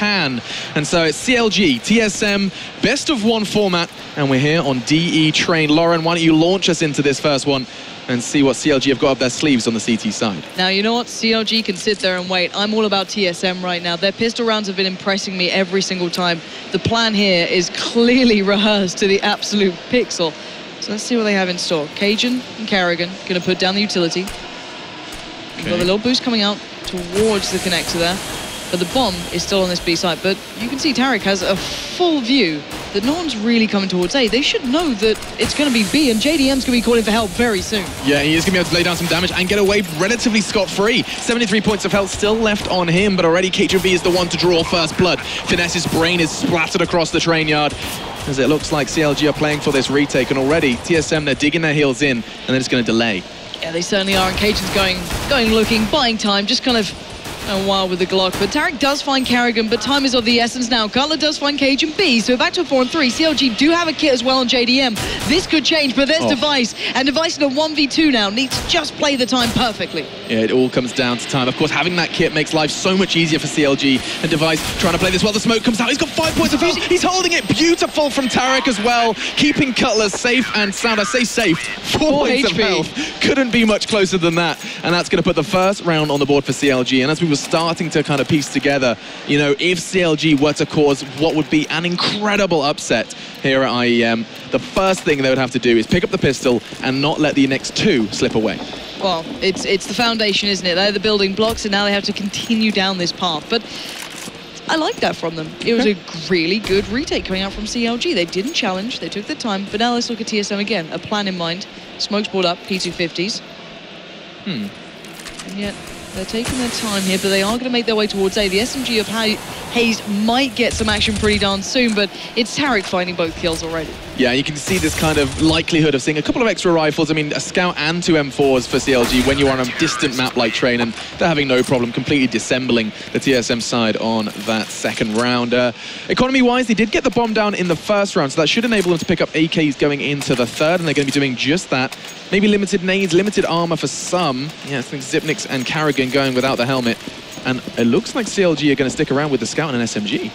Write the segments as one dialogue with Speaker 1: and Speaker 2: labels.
Speaker 1: can. And so it's CLG, TSM, best of one format, and we're here on DE Train. Lauren, why don't you launch us into this first one and see what CLG have got up their sleeves on the CT side.
Speaker 2: Now, you know what? CLG can sit there and wait. I'm all about TSM right now. Their pistol rounds have been impressing me every single time. The plan here is clearly rehearsed to the absolute pixel. So let's see what they have in store. Cajun and Carrigan going to put down the utility. Okay. Got a little boost coming out towards the connector there. But the bomb is still on this B side. But you can see Tarek has a full view that no one's really coming towards A. They should know that it's going to be B, and JDM's going to be calling for help very soon. Yeah, he is going to be able to lay down some damage and get away relatively scot-free. 73 points of health still left on him, but already KJV is the one to draw first blood. Finesse's brain is splattered across the train yard, as it looks like CLG are playing for this retake, and already TSM, they're digging their heels in, and they're just going to delay. Yeah, they certainly are, and Cajun's going looking, buying time, just kind of going wild with the Glock. But Tarek does find Carrigan, but time is of the essence now. Cutler does find Cajun B, so back to a 4-on-3. CLG do have a kit as well on JDM. This could change, but there's Device, and Device in a 1v2 now needs to just play the time perfectly. Yeah, it all comes down to time. Of course, having that kit makes life so much easier for CLG, and Device trying to play this well. The smoke comes out. He's got 5 points of fuse. He's holding it. Beautiful from Tarek as well, keeping Cutler safe and sound. I say safe. 4 points of health. Couldn't be much closer than that, and that's going to put the first round on the board for CLG. And as we were starting to kind of piece together, you know, if CLG were to cause what would be an incredible upset here at IEM, the first thing they would have to do is pick up the pistol and not let the next two slip away. Well, it's the foundation, isn't it? They're the building blocks, and now they have to continue down this path. But I like that from them. It was a really good retake coming out from CLG. They didn't challenge, they took their time, but now let's look at TSM again. A plan in mind. Smoke's brought up, P250s. And yet they're taking their time here, but they are going to make their way towards A. The SMG of Hayes might get some action pretty darn soon, but it's Tarek finding both kills already. Yeah, you can see this kind of likelihood of seeing a couple of extra rifles. I mean, a Scout and 2 M4s for CLG when you're on a distant map like Train, and they're having no problem completely disassembling the TSM side on that second round. Economy-wise, they did get the bomb down in the first round, so that should enable them to pick up AKs going into the third, and they're going to be doing just that. Maybe limited nades, limited armor for some. Yeah, I think Zipnix and Carrigan going without the helmet. And it looks like CLG are going to stick around with the Scout and an SMG.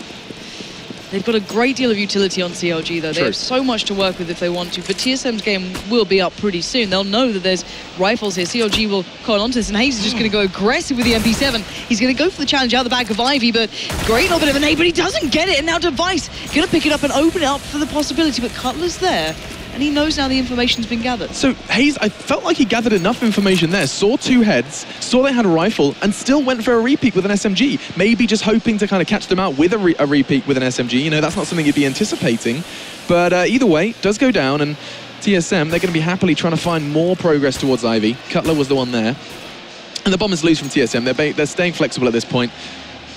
Speaker 2: They've got a great deal of utility on CLG, though. They have so much to work with if they want to. But TSM's game will be up pretty soon. They'll know that there's rifles here. CLG will call on to this, and Hayes is just going to go aggressive with the MP7. He's going to go for the challenge out the back of Ivy, but great little bit of a nade, but he doesn't get it. And now Device going to pick it up and open it up for the possibility. But Cutler's there, and he knows now the information's been gathered. So Hayes, I felt like he gathered enough information there, saw 2 heads, saw they had a rifle, and still went for a repeat with an SMG. Maybe just hoping to kind of catch them out with a repeat with an SMG. You know, that's not something you'd be anticipating. But either way, does go down, and TSM, they're going to be happily trying to find more progress towards Ivy. Cutler was the one there. And the bomb is loose from TSM. They're staying flexible at this point.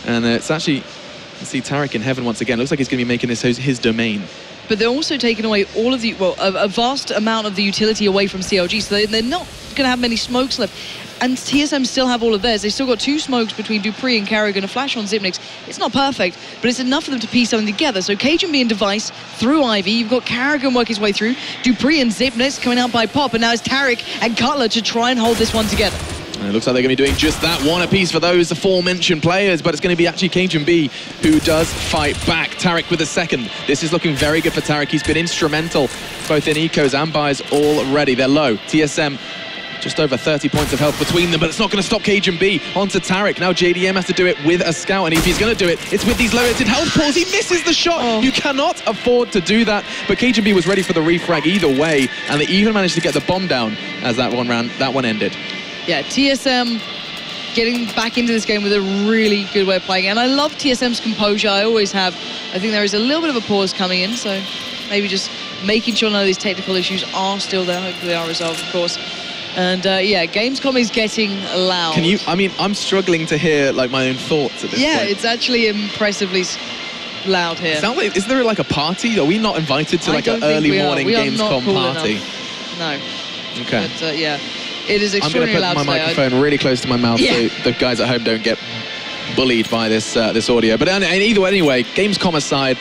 Speaker 2: And it's actually, you see Tarek in heaven once again. Looks like he's going to be making this his domain. But they're also taking away all of the, well, a vast amount of the utility away from CLG, so they're not going to have many smokes left. And TSM still have all of theirs. They've still got 2 smokes between Dupree and Carrigan, a flash on Zipnix. It's not perfect, but it's enough for them to piece something together. So Cajun being Device through Ivy, you've got Carrigan work his way through, Dupree and Zipnix coming out by Pop, and now it's Tarek and Cutler to try and hold this one together. And it looks like they're going to be doing just that, 1 apiece for those aforementioned players, but it's going to be actually Cajun B who does fight back. Tarek with a second. This is looking very good for Tarek. He's been instrumental both in ecos and buys already. They're low. TSM just over 30 points of health between them, but it's not going to stop Cajun B. Onto Tarek. Now JDM has to do it with a Scout, and if he's going to do it, it's with these limited health pools. He misses the shot. You cannot afford to do that, but Cajun B was ready for the refrag either way, and they even managed to get the bomb down as that one ended. Yeah, TSM getting back into this game with a really good way of playing. And I love TSM's composure. I always have. I think there is a little bit of a pause coming in, so maybe just making sure none of these technical issues are still there. Hopefully they are resolved, of course. And yeah, Gamescom is getting loud. Can you, I mean, I'm struggling to hear like my own thoughts at this point. Yeah, it's actually impressively loud here. Is there like a party? Are we not invited to like an early morning Gamescom party? No. Okay. But yeah. It is extremely loud. I'm going to put my microphone really close to my mouth so the guys at home don't get bullied by this this audio. But either way, anyway, Gamescom aside,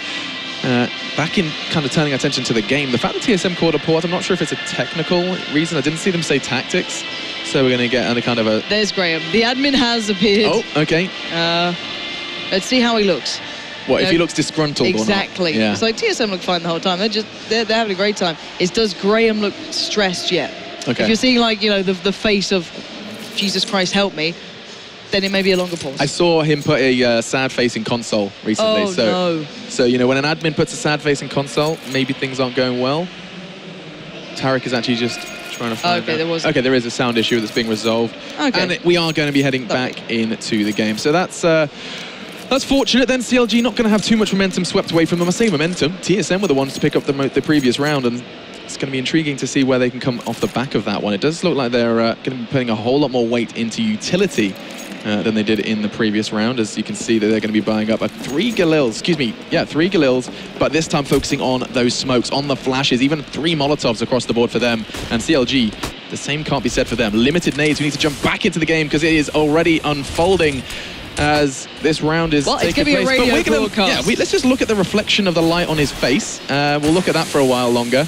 Speaker 2: back in kind of turning attention to the game, the fact that TSM called a pause, I'm not sure if it's a technical reason. I didn't see them say tactics, so we're going to get a kind of a... There's Graham. The admin has appeared. Oh, okay. Let's see how he looks.
Speaker 1: What, if he looks disgruntled
Speaker 2: exactly.
Speaker 1: or not? Yeah.
Speaker 2: It's like TSM look fine the whole time. They're having a great time. Does Graham look stressed yet?
Speaker 1: Okay.
Speaker 2: If you're seeing like, you know, the face of Jesus Christ help me, then it may be a longer pause.
Speaker 1: I saw him put a sad face in console recently.
Speaker 2: Oh, no.
Speaker 1: So, you know, when an admin puts a sad face in console, maybe things aren't going well. Tarek is actually just trying to find out. Okay, there is a sound issue that's being resolved.
Speaker 2: Okay.
Speaker 1: And we are going to be heading back into the game. So that's fortunate then. CLG not going to have too much momentum swept away from them. I say momentum. TSM were the ones to pick up the previous round, and it's going to be intriguing to see where they can come off the back of that one. It does look like they're going to be putting a whole lot more weight into utility than they did in the previous round. As you can see that they're going to be buying up 3 Galils, three Galils, but this time focusing on those smokes, on the flashes, even 3 Molotovs across the board for them. And CLG, the same can't be said for them. Limited nades, we need to jump back into the game because it is already unfolding as this round is taking place.
Speaker 2: But we're going to,
Speaker 1: let's just look at the reflection of the light on his face. We'll look at that for a while longer.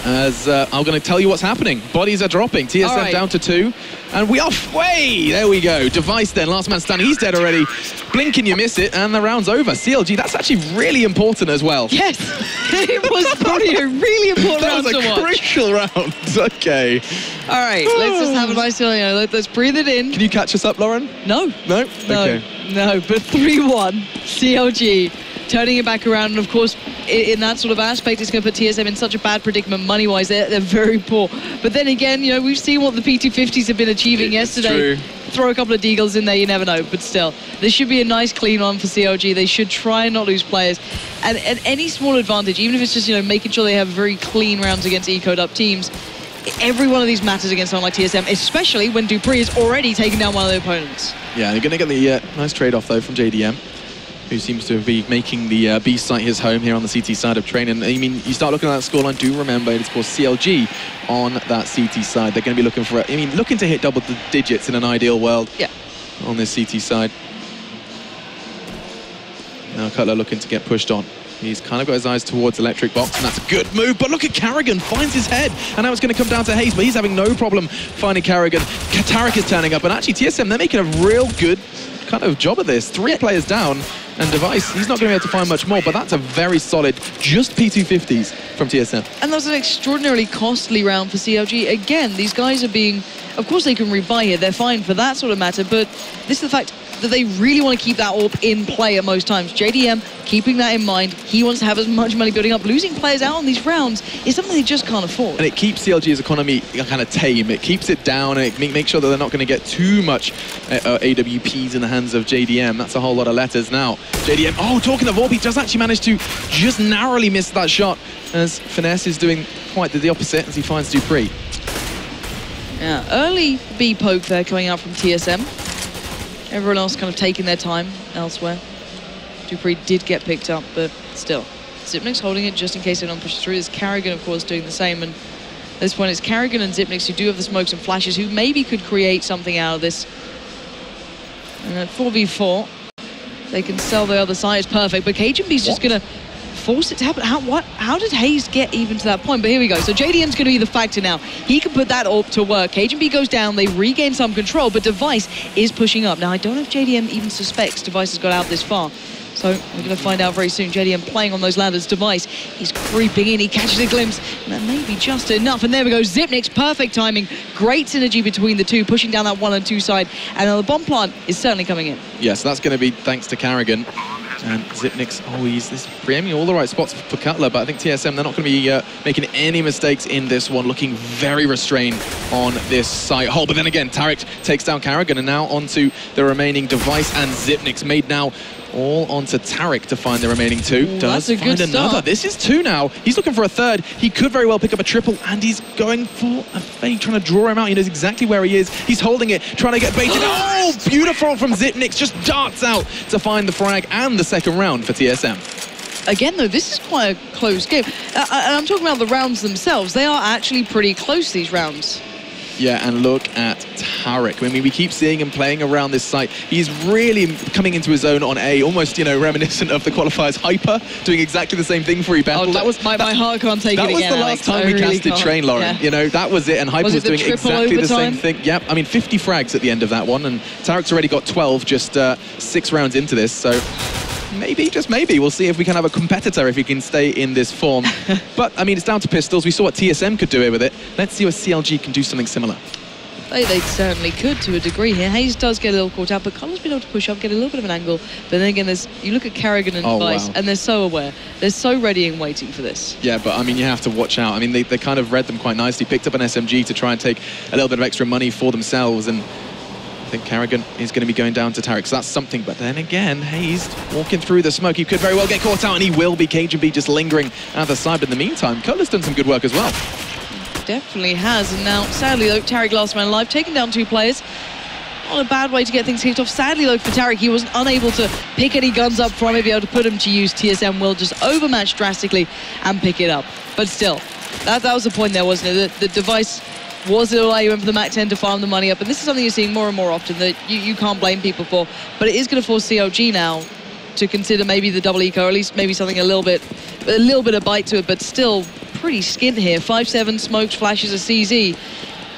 Speaker 1: As I'm going to tell you what's happening. Bodies are dropping. TSM down to 2. And we are way. There we go. Device then. Last man standing. He's dead already. Blink and you miss it. And the round's over. CLG, that's actually really important as well.
Speaker 2: Yes. It was probably a really important round to watch.
Speaker 1: That was a crucial round. Okay.
Speaker 2: All right. Let's just have a nice, let's breathe it in.
Speaker 1: Can you catch us up, Lauren?
Speaker 2: No.
Speaker 1: No? Okay.
Speaker 2: No. But 3-1. CLG. Turning it back around, and of course, in that sort of aspect, it's going to put TSM in such a bad predicament money-wise. They're very poor. But then again, you know, we've seen what the P250s have been achieving yesterday.
Speaker 1: True.
Speaker 2: Throw a couple of deagles in there, you never know. But still, this should be a nice, clean one for CLG. They should try and not lose players. And any small advantage, even if it's just, you know, making sure they have very clean rounds against ecoed up teams, every one of these matters against someone like TSM, especially when Dupree is already taking down one of their opponents.
Speaker 1: Yeah, they're going to get the nice trade-off, though, from JDM, who seems to be making the B site his home here on the CT side of Train. And I mean, you start looking at that scoreline, do remember it's, of course, CLG on that CT side. They're going to be looking for, looking to hit double digits in an ideal world on this CT side. Now Cutler looking to get pushed on. He's kind of got his eyes towards Electric Box, and that's a good move. But look at Carrigan, finds his head. And now it's going to come down to Hayes, but he's having no problem finding Carrigan. Tarek is turning up, and actually TSM, they're making a real good kind of job of this. 3 players down, and Device, he's not going to be able to find much more, but that's a very solid, just P250s from TSM.
Speaker 2: And that's an extraordinarily costly round for CLG. Again, these guys are being, of course they can rebuy here, they're fine for that sort of matter, but this is the fact that they really want to keep that orb in play at most times. JDM keeping that in mind. He wants to have as much money building up. Losing players out on these rounds is something they just can't afford. And
Speaker 1: it keeps CLG's economy kind of tame. It keeps it down, and it makes sure that they're not going to get too much AWPs in the hands of JDM. That's a whole lot of letters now. JDM, talking of orb, he does actually manage to just narrowly miss that shot, as Finesse is doing quite the opposite as he finds Dupree.
Speaker 2: Yeah, early B poke there coming out from TSM. Everyone else kind of taking their time elsewhere. Dupree did get picked up, but still. Zipnix holding it just in case they don't push through. There's Carrigan, of course, doing the same. And at this point, it's Carrigan and Zipnix who do have the smokes and flashes, who maybe could create something out of this. And at 4v4, they can sell the other side. It's perfect, but KGB's just going to force it to happen. How did Hayes get even to that point? But here we go. So JDM's going to be the factor now. He can put that orb to work. KGB goes down. They regain some control, but Device is pushing up. Now, I don't know if JDM even suspects Device has got out this far. So we're going to find out very soon. JDM playing on those ladders. Device, he's creeping in. He catches a glimpse. And that may be just enough. And there we go. Zipnix, perfect timing. Great synergy between the two, pushing down that 1 and 2 side. And the bomb plant is certainly coming in.
Speaker 1: Yes, that's going to be thanks to Carrigan. And Zipnix, he's preeming all the right spots for Cutler, but I think TSM, they're not going to be making any mistakes in this one, looking very restrained on this site hole. But then again, Tarek takes down Carrigan, and now onto the remaining Device and Zipnix, made now all onto Tarek to find the remaining 2. Does find another. This is 2 now. He's looking for a 3rd. He could very well pick up a triple, and he's going for a fake, trying to draw him out. He knows exactly where he is. He's holding it, trying to get baited. Oh, beautiful from Zipnix. Just darts out to find the frag and the 2nd round for TSM.
Speaker 2: Again, though, this is quite a close game. And I'm talking about the rounds themselves. They are actually pretty close, these rounds.
Speaker 1: Yeah, and look at Tarek. I mean, we keep seeing him playing around this site. He's really coming into his own on A, almost, reminiscent of the qualifiers. Hyper, doing exactly the same thing for Ebattle.
Speaker 2: Oh, that was my heart can't take it again.
Speaker 1: That was the last time we casted Train, Lauren.
Speaker 2: Yeah.
Speaker 1: That was it, and Hyper was doing exactly the same thing. Yep, 50 frags at the end of that one, and Tarek's already got 12, just 6 rounds into this, so maybe, just maybe, we'll see if we can have a competitor if he can stay in this form. But, I mean, it's down to pistols. We saw what TSM could do here with it. Let's see if CLG can do something similar.
Speaker 2: They certainly could to a degree here. Hayes does get a little caught out, but Colin's been able to push up, get a little bit of an angle. But then again, you look at Carrigan and Device, and they're so aware. They're so ready and waiting for this. Yeah, but I mean, you have to watch out. I mean, they kind of read them quite nicely, picked up an SMG to try and take a little bit of extra money for themselves. And I think Carrigan is going to be going down to Tarek, so that's something. But then again, Hayes walking through the smoke. He could very well get caught out, and he will be. KGB just lingering out the side. But in the meantime, Cutler's done some good work as well. Definitely has, and now sadly though, Tarek last man alive, taking down 2 players. Not a bad way to get things kicked off. Sadly though for Tarek, he was unable to pick any guns up from it, be able to put him to use. TSM will just overmatch drastically and pick it up. But still, that was the point there, wasn't it? The Device was it why you went for the MAC-10 to farm the money up, and this is something you're seeing more and more often that you can't blame people for, but it is going to force CLG now to consider maybe the double eco, or at least maybe something a little bit of bite to it, but still pretty skint here. 5-7 smokes, flashes, a CZ.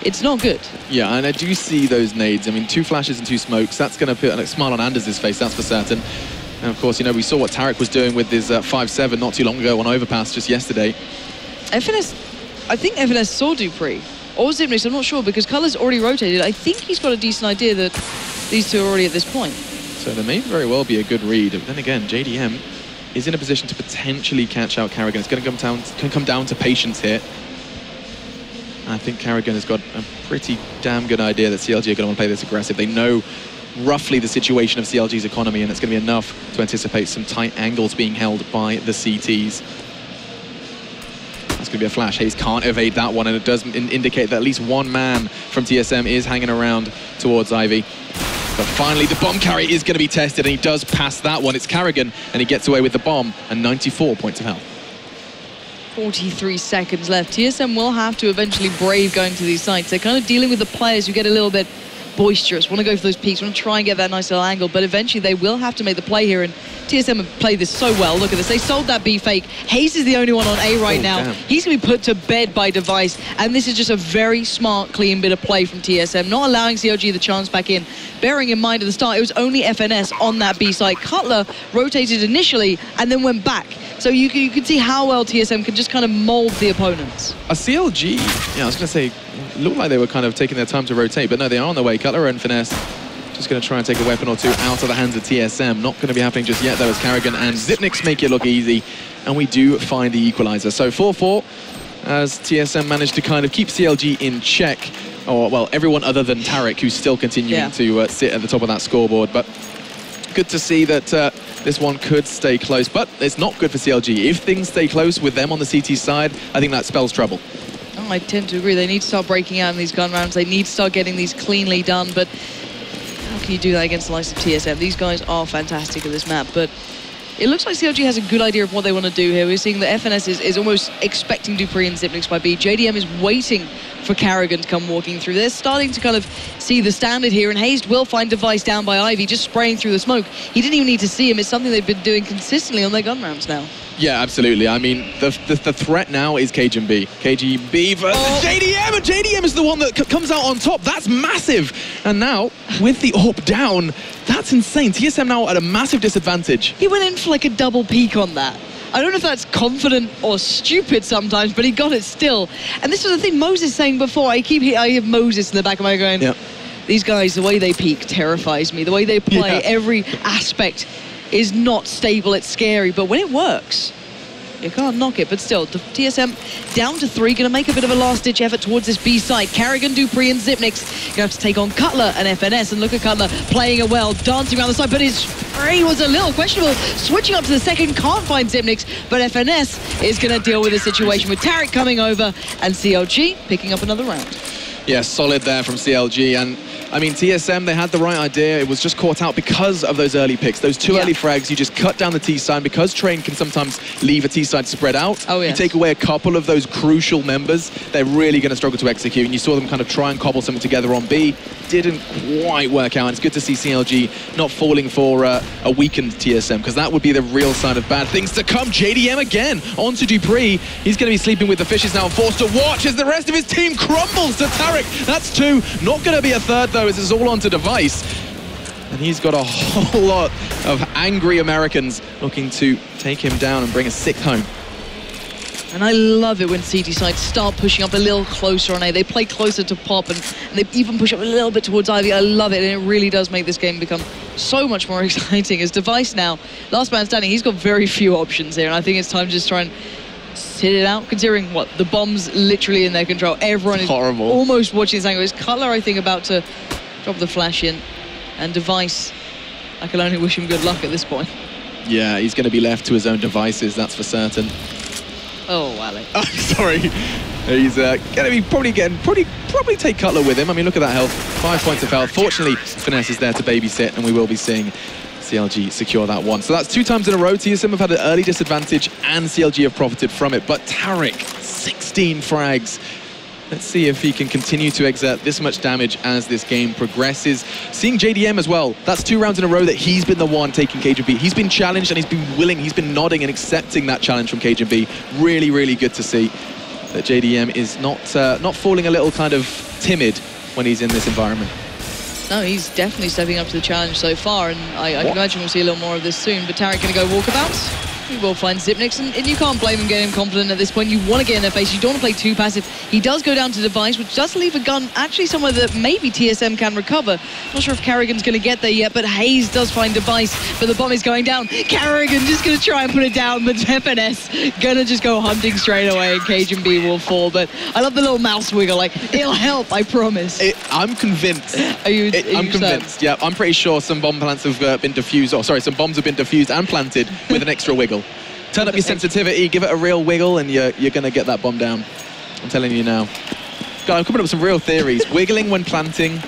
Speaker 2: It's not good. Yeah, and I do see those nades. I mean, 2 flashes and 2 smokes. That's going to put a smile on Anders' face, that's for certain. And of course, you know, we saw what Tarek was doing with his 5-7 not too long ago on Overpass just yesterday. FNS, I think FNS saw Dupree. Or Zipnix, I'm not sure, because Colour's already rotated. I think he's got a decent idea that these two are already at this point. So there may very well be a good read. But then again, JDM is in a position to potentially catch out Carrigan. It's going to come down to patience here. I think Carrigan has got a pretty damn good idea that CLG are going to want to play this aggressive. They know roughly the situation of CLG's economy, and it's going to be enough to anticipate some tight angles being held by the CTs. That's going to be a flash. Hayes can't evade that one, and it does indicate that at least one man from TSM is hanging around towards Ivy. But finally, the bomb carry is going to be tested, and he does pass that one. It's Carrigan, and he gets away with the bomb, and 94 points of health. 43 seconds left. TSM will have to eventually brave going to these sites. They're kind of dealing with the players who get a little bit boisterous, want to go for those peaks, want to try and get that nice little angle, but eventually they will have to make the play here, and TSM have played this so well. Look at this, they sold that B fake. Hayes is the only one on A right now. Damn. He's going to be put to bed by Device, and this is just a very smart, clean bit of play from TSM, not allowing CLG the chance back in. Bearing in mind at the start, it was only FNS on that B site. Cutler rotated initially and then went back. So you can see how well TSM can just kind of mold the opponents. A CLG, yeah, I was going to say, it looked like they were kind of taking their time to rotate, but no, they are on their way. Cutler and Finesse just going to try and take a weapon or two out of the hands of TSM. Not going to be happening just yet, though, as Carrigan and Zipnix make it look easy, and we do find the equalizer. So 4-4, as TSM managed to kind of keep CLG in check, or, well, everyone other than Tarek, who's still continuing to sit at the top of that scoreboard. But good to see that this one could stay close, but it's not good for CLG. If things stay close with them on the CT side, I think that spells trouble. Oh, I tend to agree. They need to start breaking out in these gun rounds. They need to start getting these cleanly done, but how can you do that against the likes of TSM? These guys are fantastic at this map, but it looks like CLG has a good idea of what they want to do here. We're seeing that FNS is almost expecting Dupree and Zipnix by B. JDM is waiting for Carrigan to come walking through. They're starting to kind of see the standard here, and Hayes will find Device down by Ivy, just spraying through the smoke. He didn't even need to see him. It's something they've been doing consistently on their gun rounds now. Yeah, absolutely. I mean, the threat now is KGB. KGB versus JDM, and JDM is the one that comes out on top. That's massive. And now, with the AWP down, that's insane. TSM now at a massive disadvantage. He went in for like a double peak on that. I don't know if that's confident or stupid sometimes, but he got it still. And this was the thing Moses saying before. I hear Moses in the back of my mind going, these guys, the way they peak terrifies me. The way they play, every aspect is not stable, it's scary, but when it works, you can't knock it. But still, the TSM down to 3, going to make a bit of a last-ditch effort towards this B site. Carrigan, Dupree, and Zipnix going to have to take on Cutler and FNS, and look at Cutler playing it well, dancing around the side, but his spray was a little questionable. Switching up to the second, can't find Zipnix, but FNS is going to deal with the situation with Tarek coming over, and CLG picking up another round. Yeah, solid there from CLG, and I mean, TSM, they had the right idea. It was just caught out because of those early picks. Those 2 early frags, you just cut down the T-side. Because Train can sometimes leave a T-side spread out, you take away a couple of those crucial members, they're really going to struggle to execute. And you saw them kind of try and cobble something together on B. Didn't quite work out. And it's good to see CLG not falling for a weakened TSM, because that would be the real sign of bad things to come. JDM again onto Dupree. He's going to be sleeping with the fishes now, forced to watch as the rest of his team crumbles to Tarek. That's 2. Not going to be a third, though, as it's all onto Device. And he's got a whole lot of
Speaker 1: angry Americans looking to take him down and bring a 6th home.
Speaker 2: And I love it when CT sides start pushing up a little closer on A. They play closer to Pop, and they even push up a little bit towards Ivy. I love it, and it really does make this game become so much more exciting. As Device now, last man standing, he's got very few options here, and I think it's time to just try and sit it out, considering what the bomb's literally in their control. Everyone is
Speaker 1: horrible.
Speaker 2: Almost watching this angle. It's Cutler, I think, about to drop the flash in, and Device, I can only wish him good luck at this point.
Speaker 1: Yeah, he's going to be left to his own devices, that's for certain.
Speaker 2: Oh, Alec.
Speaker 1: Oh, sorry. He's going to be probably take Cutler with him. I mean, look at that health. 5 points of health. Fortunately, Finesse is there to babysit, and we will be seeing CLG secure that one. So that's 2 times in a row. TSM have had an early disadvantage, and CLG have profited from it. But Tarek, 16 frags. Let's see if he can continue to exert this much damage as this game progresses. Seeing JDM as well, that's 2 rounds in a row that he's been the one taking KGB. He's been challenged and he's been willing, he's been nodding and accepting that challenge from KGB. Really, really good to see that JDM is not falling a little kind of timid when he's in this environment.
Speaker 2: No, he's definitely stepping up to the challenge so far, and I can imagine we'll see a little more of this soon. But Tarek going to go walkabouts. He will find Zipnix, and you can't blame him getting confident at this point. You want to get in their face, you don't want to play too passive. He does go down to Device, which does leave a gun actually somewhere that maybe TSM can recover. Not sure if Carrigan's going to get there yet, but Hayes does find Device, but the bomb is going down. Carrigan just going to try and put it down, but FNS going to just go hunting straight away, and Cajun will fall. But I love the little mouse wiggle, like, it'll help, I promise.
Speaker 1: I'm convinced.
Speaker 2: I'm
Speaker 1: convinced, yeah. I'm pretty sure some bomb plants have been defused, or sorry, some bombs have been defused and planted with an extra wiggle. Turn up your sensitivity, give it a real wiggle, and you're going to get that bomb down. I'm telling you now. God, I'm coming up with some real theories. Wiggling when planting,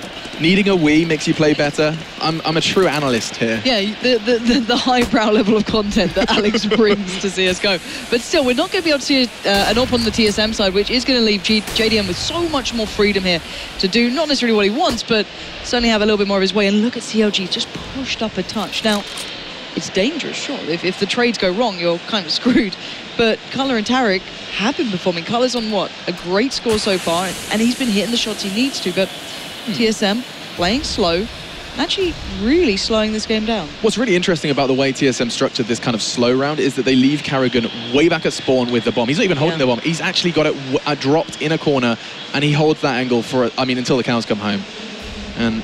Speaker 1: needing a Wii makes you play better. I'm a true analyst here. Yeah,
Speaker 2: the highbrow level of content that Alex brings to CSGO. But still, we're not going to be able to see an op on the TSM side, which is going to leave JDM with so much more freedom here to do not necessarily what he wants, but certainly have a little bit more of his way. And look at CLG, just pushed up a touch. Now, it's dangerous, sure. If the trades go wrong, you're kind of screwed. But Cutler and Tarek have been performing. Cutler's on what? A great score so far, and he's been hitting the shots he needs to. But TSM playing slow, actually really slowing this game down.
Speaker 1: What's really interesting about the way TSM structured this kind of slow round is that they leave Carrigan way back at spawn with the bomb. He's not even holding the bomb. He's actually got it dropped in a corner, and he holds that angle for, until the cows come home. And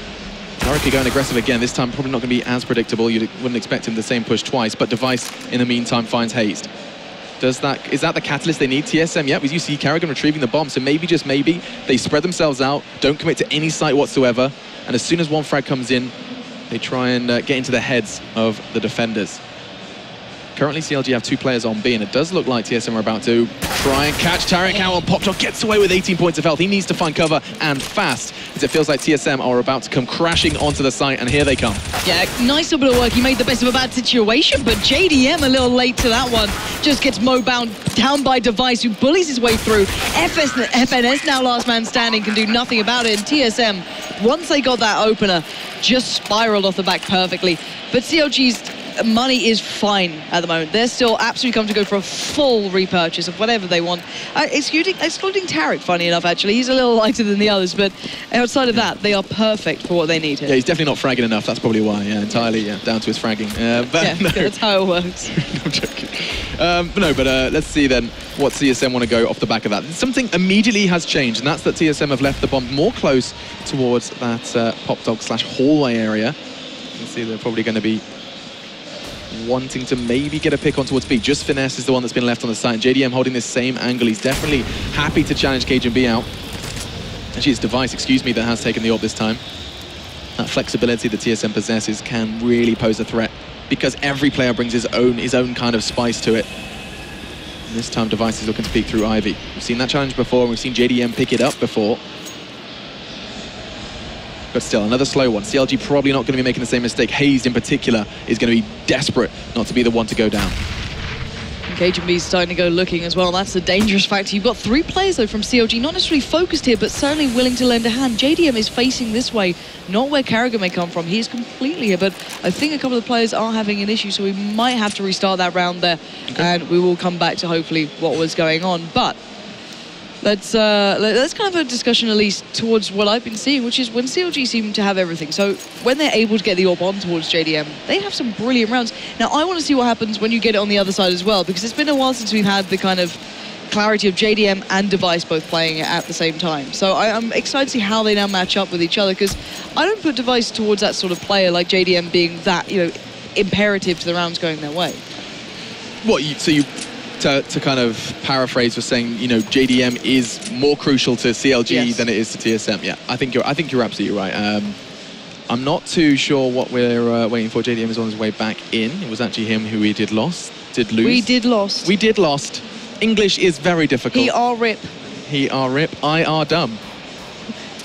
Speaker 1: Tarek going aggressive again. This time probably not going to be as predictable. You wouldn't expect him the same push twice, but Device in the meantime finds Haste. Is that the catalyst they need? TSM, yeah, you see Carrigan retrieving the bomb, so maybe, just maybe, they spread themselves out, don't commit to any site whatsoever, and as soon as one frag comes in, they try and get into the heads of the defenders. Currently, CLG have 2 players on B, and it does look like TSM are about to try and catch Tarek out on Pop Shot. Gets away with 18 points of health. He needs to find cover, and fast, as it feels like TSM are about to come crashing onto the site, and here they come.
Speaker 2: Yeah, nice little bit of work. He made the best of a bad situation, but JDM a little late to that one. Just gets mowbound down by Device, who bullies his way through. FNS, now last man standing, can do nothing about it, and TSM, once they got that opener, just spiraled off the back perfectly. But CLG's money is fine at the moment. They're still absolutely come to go for a full repurchase of whatever they want. Excluding Tarek, funny enough, actually. He's a little lighter than the others, but outside of that, they are perfect for what they need here.
Speaker 1: Yeah, he's definitely not fragging enough. That's probably why, entirely down to his fragging. But
Speaker 2: yeah,
Speaker 1: no.
Speaker 2: That's how it works.
Speaker 1: I'm joking. Let's see then what TSM want to go off the back of that. Something immediately has changed, and that's that TSM have left the bomb more close towards that pop dog / hallway area. You can see they're probably going to be wanting to maybe get a pick on towards B. Just Finesse is the one that's been left on the side. And JDM holding this same angle. He's definitely happy to challenge Cajun B out. Actually, it's Device, that has taken the AWP this time. That flexibility that TSM possesses can really pose a threat because every player brings his own kind of spice to it. And this time, Device is looking to peek through Ivy. We've seen that challenge before, and we've seen JDM pick it up before. But still, another slow one. CLG probably not going to be making the same mistake. Hayes, in particular, is going to be desperate not to be the one to go down.
Speaker 2: And Cajun B's starting to go looking as well. That's a dangerous factor. You've got 3 players, though, from CLG, not necessarily focused here, but certainly willing to lend a hand. JDM is facing this way, not where Carrigan may come from. He is completely here, but I think a couple of the players are having an issue, so we might have to restart that round there, and we will come back to hopefully what was going on. But Let's kind of have a discussion at least towards what I've been seeing, which is when CLG seem to have everything. So when they're able to get the AWP on towards JDM, they have some brilliant rounds. Now I want to see what happens when you get it on the other side as well, because it's been a while since we've had the kind of clarity of JDM and Device both playing it at the same time. So I'm excited to see how they now match up with each other, because I don't put Device towards that sort of player like JDM being that, you know, imperative to the rounds going their way.
Speaker 1: What, to kind of paraphrase, for saying, you know, JDM is more crucial to CLG than it is to TSM. Yeah, I think you're absolutely right. I'm not too sure what we're waiting for. JDM is on his way back in. It was actually him who we did lose.
Speaker 2: We did lost.
Speaker 1: We did lost. English is very difficult.
Speaker 2: He are rip.
Speaker 1: He are rip. I are dumb.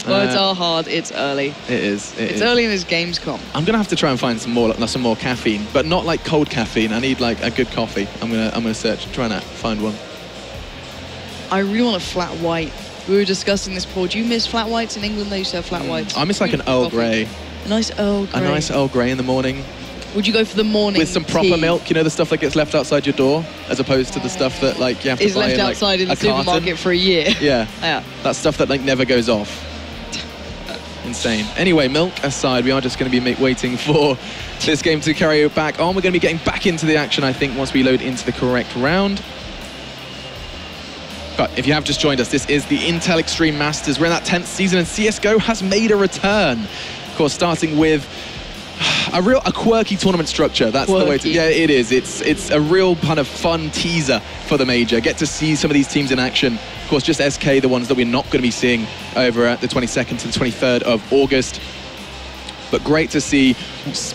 Speaker 2: Words are hard. It's early.
Speaker 1: It is.
Speaker 2: It's early in his Gamescom.
Speaker 1: I'm gonna have to try and find some more caffeine, but not like cold caffeine. I need like a good coffee. I'm gonna search, try and find one.
Speaker 2: I really want a flat white. We were discussing this before. Do you miss flat whites in England? They used to have flat whites.
Speaker 1: I miss like an Earl Grey.
Speaker 2: A nice Earl Grey.
Speaker 1: A nice Earl Grey in the morning.
Speaker 2: Would you go for the morning
Speaker 1: with some proper milk? You know, the stuff that gets left outside your door, as opposed to the stuff that like you have to buy
Speaker 2: left outside in the supermarket for a year.
Speaker 1: Yeah. Yeah. That stuff that like never goes off. Insane. Anyway, milk aside, we are just going to be waiting for this game to carry back on. We're going to be getting back into the action, I think, once we load into the correct round. But if you have just joined us, this is the Intel Extreme Masters. We're in that 10th season, and CSGO has made a return. Of course, starting with a quirky tournament structure. That's the way to... Yeah, it is. It's a real kind of fun teaser for the major. Get to see some of these teams in action. Of course, just SK, the ones that we're not going to be seeing over at the 22nd to the 23rd of August. But great to see,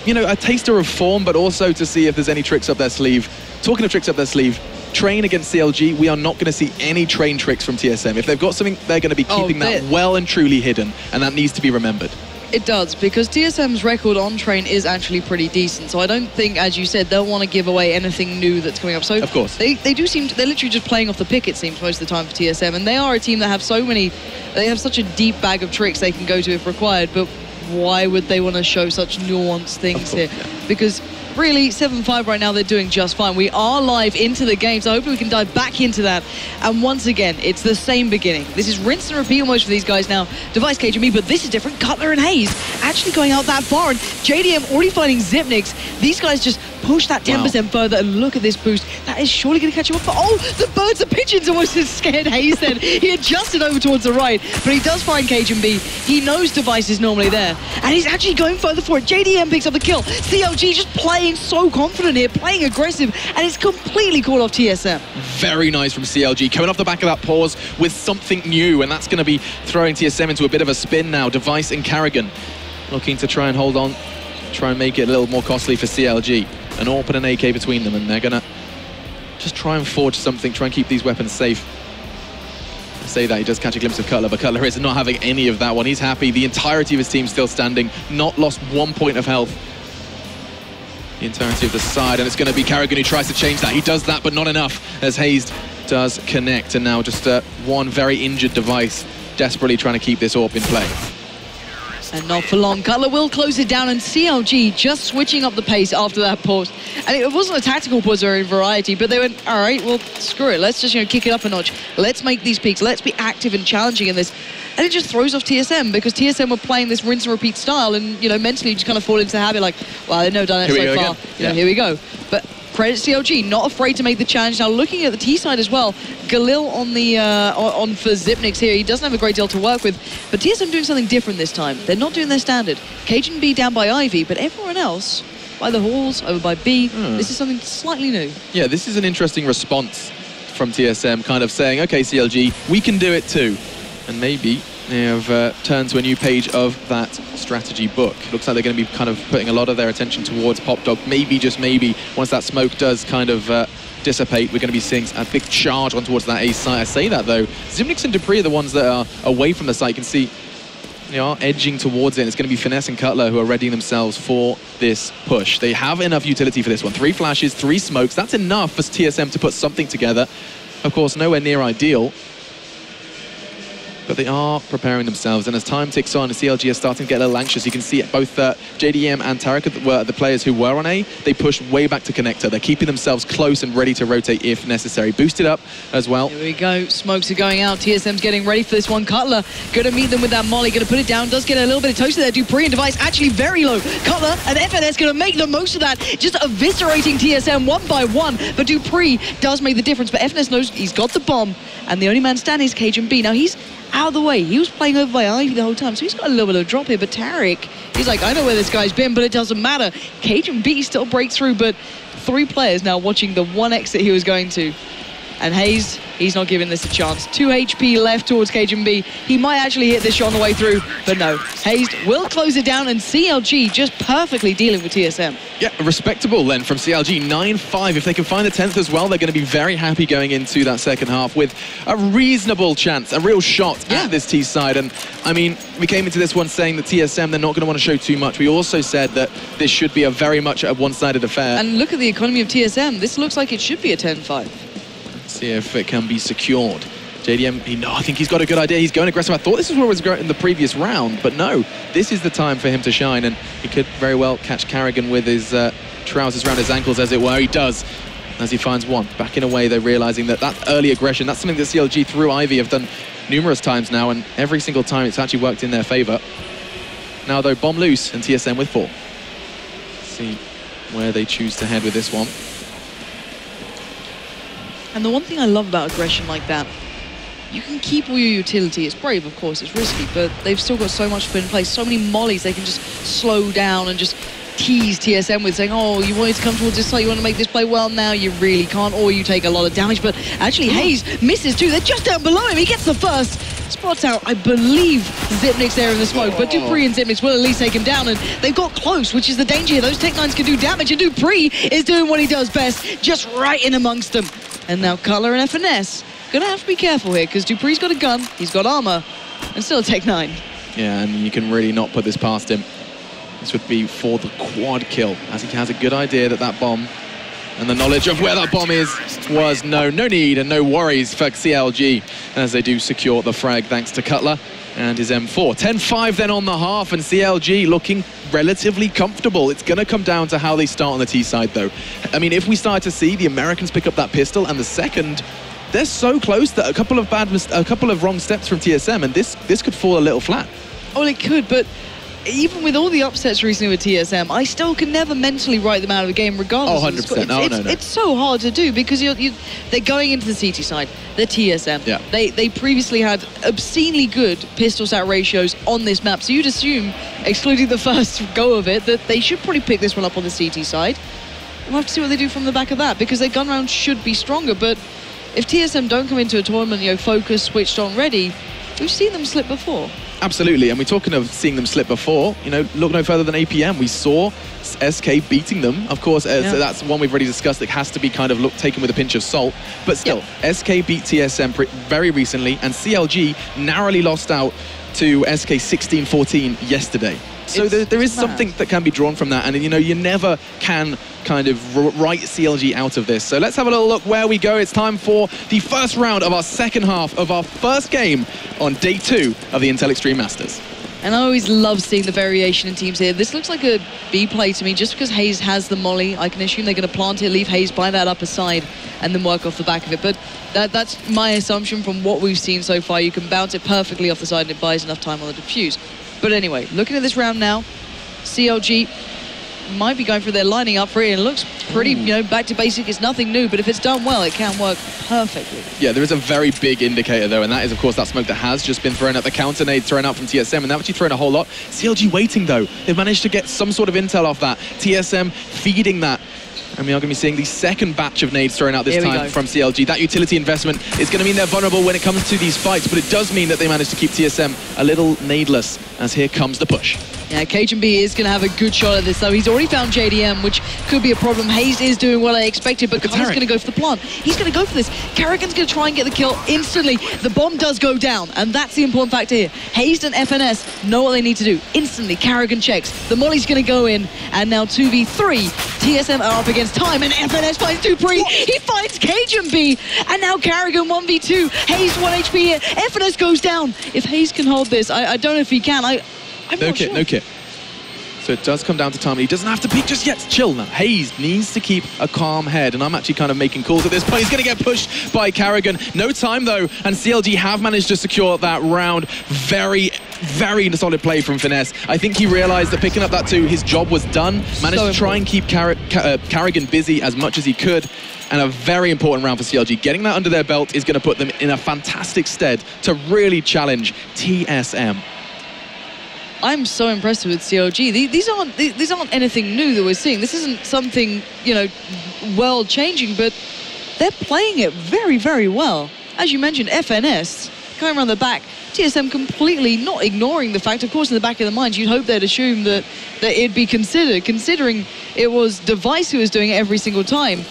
Speaker 1: you know, a taster of form, but also to see if there's any tricks up their sleeve. Talking of tricks up their sleeve, Train against CLG, we are not going to see any Train tricks from TSM. If they've got something, they're going to be keeping that well and truly hidden, and that needs to be remembered.
Speaker 2: It does, because TSM's record on Train is actually pretty decent. So I don't think, as you said, they'll want to give away anything new that's coming up. So
Speaker 1: of course,
Speaker 2: they do seem to, they're literally just playing off the pick, it seems, most of the time for TSM. And they are a team that have so many, they have such a deep bag of tricks they can go to if required. But why would they want to show such nuanced things here? Yeah. Because really, 7-5 right now, they're doing just fine. We are live into the game, so hopefully we can dive back into that. And once again, it's the same beginning. This is rinse and repeat almost for these guys now. Device, Cage, and me, but this is different. Cutler and Hayes actually going out that far, and JDM already finding Zipnix. These guys just push that 10% further, and look at this boost. That is surely going to catch him up. But oh, the birds and pigeons almost scared Hayes then. He adjusted over towards the right, but he does find Cage and B. He knows Device is normally there, and he's actually going further for it. JDM picks up the kill. CLG just playing so confident here, playing aggressive, and it's completely called off TSM.
Speaker 1: Very nice from CLG, coming off the back of that pause with something new, and that's going to be throwing TSM into a bit of a spin now. Device and Carrigan looking to try and hold on, try and make it a little more costly for CLG. An AWP and an AK between them, and they're going to just try and forge something, try and keep these weapons safe. I say that, he does catch a glimpse of Cutler, but Cutler is not having any of that one. He's happy. The entirety of his team still standing, not lost 1 point of health. The entirety of the side, and it's going to be Carrigan who tries to change that. He does that, but not enough, as Hayes does connect. And now just one very injured Device, desperately trying to keep this AWP in play.
Speaker 2: And not for long. Cutler will close it down, and CLG just switching up the pace after that pause. And it wasn't a tactical pause or a variety, but they went, all right, well, screw it. Let's just, you know, kick it up a notch. Let's make these peaks. Let's be active and challenging in this. And it just throws off TSM, because TSM were playing this rinse and repeat style, and, you know, mentally you just kind of fall into the habit like, well, they've never done it so far. You know, here we go. But credit CLG, not afraid to make the challenge. Now looking at the T side as well, Galil on the on for Zipnix here. He doesn't have a great deal to work with, but TSM doing something different this time. They're not doing their standard. Cajun B down by Ivy, but everyone else by the halls, over by B. This is something slightly new. Yeah, this is an interesting response from TSM, kind of saying, okay, CLG, we can do it too. And maybe they have turned to a new page of that strategy book. Looks like they're going to be kind of putting a lot of their attention towards Pop Dog. Maybe, just maybe, once that smoke does kind of dissipate, we're going to be seeing a big charge on towards that A site. I say that, though. Zimnix and Dupree are the ones that are away from the site. You can see they are edging towards it. It's going to be Finesse and Cutler who are readying themselves for this push. They have enough utility for this one. 3 flashes, 3 smokes. That's enough for TSM to put something together. Of course, nowhere near ideal.
Speaker 1: But they are preparing themselves, and as time ticks on, the CLG are starting to get a little anxious. You can see both JDM and Tarek were the players who were on A. They pushed way back to connector. They're keeping themselves close and ready to rotate if necessary. Boosted up as well.
Speaker 2: Here we go. Smokes are going out. TSM's getting ready for this one. Cutler going to meet them with that molly. Going to put it down. Does get a little bit of toasted there. Dupree and Device actually very low. Cutler and FNS going to make the most of that. Just eviscerating TSM one by one. But Dupree does make the difference. But FNS knows he's got the bomb. And the only man standing is CLG. Now he's out of the way. He was playing over by Ivy the whole time, so he's got a little bit of a drop here. But Tarek, he's like, I know where this guy's been, but it doesn't matter. CLG still breaks through, but 3 players now watching the one exit he was going to. And Hayes, he's not giving this a chance. 2 HP left towards CLG. He might actually hit this shot on the way through, but no. Hayes will close it down, and CLG just perfectly dealing with TSM.
Speaker 1: Yeah, respectable then from CLG, 9-5. If they can find the 10th as well, they're going to be very happy going into that second half with a reasonable chance, a real shot at this T side. And I mean, we came into this one saying that TSM, they're not going to want to show too much. We also said that this should be a very much a one-sided affair.
Speaker 2: And look at the economy of TSM. This looks like it should be a 10-5.
Speaker 1: See if it can be secured. JDM, I think he's got a good idea. He's going aggressive. I thought this was where it was going in the previous round, but no, this is the time for him to shine, and he could very well catch Carrigan with his trousers around his ankles, as it were. He does, as he finds one. Backing away, they're realizing that early aggression, that's something that CLG through Ivy have done numerous times now, and every single time it's actually worked in their favor. Now, though, bomb loose, and TSM with 4. Let's see where they choose to head with this one.
Speaker 2: And the one thing I love about aggression like that, you can keep all your utility. It's brave, of course, it's risky, but they've still got so much to put in place. So many mollies they can just slow down and just tease TSM with, saying, oh, you wanted to come towards this side, you want to make this play well, now you really can't, or you take a lot of damage. But actually, Hayes misses too. They're just down below him. He gets the first. Spots out, I believe, Zipnik's there in the smoke, but Dupree and Zipnik will at least take him down, and they've got close, which is the danger here. Those Tech-9s can do damage, and Dupree is doing what he does best, just right in amongst them. And now Cutler and FNS gonna have to be careful here, because Dupree's got a gun, he's got armor, and still a Tech-9. Yeah,
Speaker 1: and you can really not put this past him. This would be for the quad kill, as he has a good idea that that bomb and the knowledge of where that bomb is was no need and no worries for CLG as they do secure the frag thanks to Cutler and his M4. 10-5 then on the half, and CLG looking relatively comfortable. It's going to come down to how they start on the T side, though. I mean, if we start to see the Americans pick up that pistol and the second, they're so close that a couple of wrong steps from TSM, and this could fall a little flat.
Speaker 2: Oh, it could, but even with all the upsets recently with TSM, I still can never mentally write them out of the game regardless.
Speaker 1: Oh, 100%. No.
Speaker 2: It's so hard to do because they're going into the CT side. They're TSM.
Speaker 1: Yeah.
Speaker 2: They previously had obscenely good pistol stat ratios on this map, so you'd assume, excluding the first go of it, that they should probably pick this one up on the CT side. We'll have to see what they do from the back of that, because their gun round should be stronger, but if TSM don't come into a tournament, focused, switched on, ready, we've seen them slip before.
Speaker 1: Absolutely, and we're talking of seeing them slip before, look no further than APM. We saw SK beating them. Of course, so that's one we've already discussed. It has to be kind of taken with a pinch of salt. But still, SK beat TSM very recently, and CLG narrowly lost out to SK 16-14 yesterday. So there is something that can be drawn from that, and you never can kind of write CLG out of this. So let's have a little look where we go. It's time for the first round of our second half of our first game on day 2 of the Intel Extreme Masters.
Speaker 2: And I always love seeing the variation in teams here. This looks like a B play to me, just because Hayes has the molly. I can assume they're going to plant it, leave Hayes by that upper side, and then work off the back of it. But that's my assumption from what we've seen so far. You can bounce it perfectly off the side, and it buys enough time on the defuse. But anyway, looking at this round now, CLG might be going for their lining up for it, and it looks pretty, back to basic. It's nothing new, but if it's done well, it can work perfectly.
Speaker 1: Yeah, there is a very big indicator, though, and that is, of course, that smoke that has just been thrown at the counter nade thrown out from TSM, and they've actually thrown a whole lot. CLG waiting, though. They've managed to get some sort of intel off that. TSM feeding that. And we are going to be seeing the second batch of nades thrown out this time from CLG. That utility investment is going to mean they're vulnerable when it comes to these fights, but it does mean that they managed to keep TSM a little nadeless, as here comes the push.
Speaker 2: Yeah, KGB is going to have a good shot at this, though. He's already found JDM, which could be a problem. Hayes is doing what I expected, but Carr's going to go for the plant. He's going to go for this. Karrigan's going to try and get the kill instantly. The bomb does go down, and that's the important factor here. Hayes and FNS know what they need to do. Instantly, Karrigan checks. The molly's going to go in, and now 2v3. TSM are up against time, and FNS finds Dupree. He finds KGB, and now Karrigan 1v2. Hayes 1 HP here. FNS goes down. If Hayes can hold this, I don't know if he can. I'm
Speaker 1: no
Speaker 2: not
Speaker 1: kit,
Speaker 2: sure.
Speaker 1: no kit. So it does come down to time. He doesn't have to peek just yet. Chill now. Hayes needs to keep a calm head, and I'm actually kind of making calls at this point. He's going to get pushed by Karrigan. No time, though, and CLG have managed to secure that round. Very, very solid play from Finesse. I think he realized that picking up that 2, his job was done. Managed to try and keep Karrigan busy as much as he could. And a very important round for CLG. Getting that under their belt is going to put them in a fantastic stead to really challenge TSM.
Speaker 2: I'm so impressed with CLG. These aren't anything new that we're seeing. This isn't something, you know, world-changing, but they're playing it very, very well. As you mentioned, FNS going around the back. TSM completely not ignoring the fact, of course, in the back of their minds, you'd hope they'd assume that it'd be considered, considering it was Device who was doing it every single time.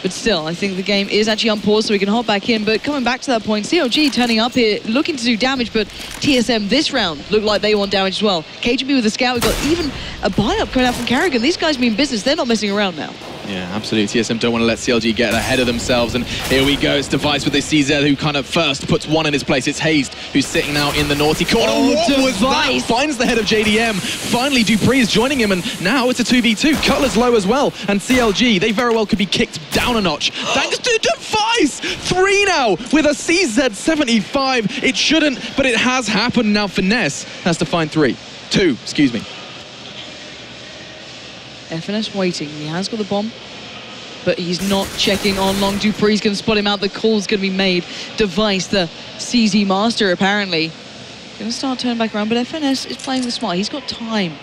Speaker 2: But still, I think the game is actually on pause, so we can hop back in. But coming back to that point, CLG turning up here, looking to do damage, but TSM this round look like they want damage as well. KGB with the scout, we've got even a buy-up coming out from Karrigan. These guys mean business, they're not messing around now.
Speaker 1: Yeah, absolutely. TSM don't want to let CLG get ahead of themselves. And here we go. It's Device with the CZ who kind of first puts 1 in his place. It's Hayes who's sitting now in the naughty corner.
Speaker 2: Oh,
Speaker 1: what was that? Finds the head of JDM. Finally, Dupree is joining him, and now it's a 2v2. Cutler's low as well. And CLG, they very well could be kicked down a notch. Thanks to Device! 3 now with a CZ75. It shouldn't, but it has happened. Now Finesse has to find 2, excuse me.
Speaker 2: FNS waiting. He has got the bomb, but he's not checking on long. Dupree's going to spot him out. The call's going to be made. Device, the CZ master, apparently, going to start turning back around, but FNS is playing the smart. He's got time.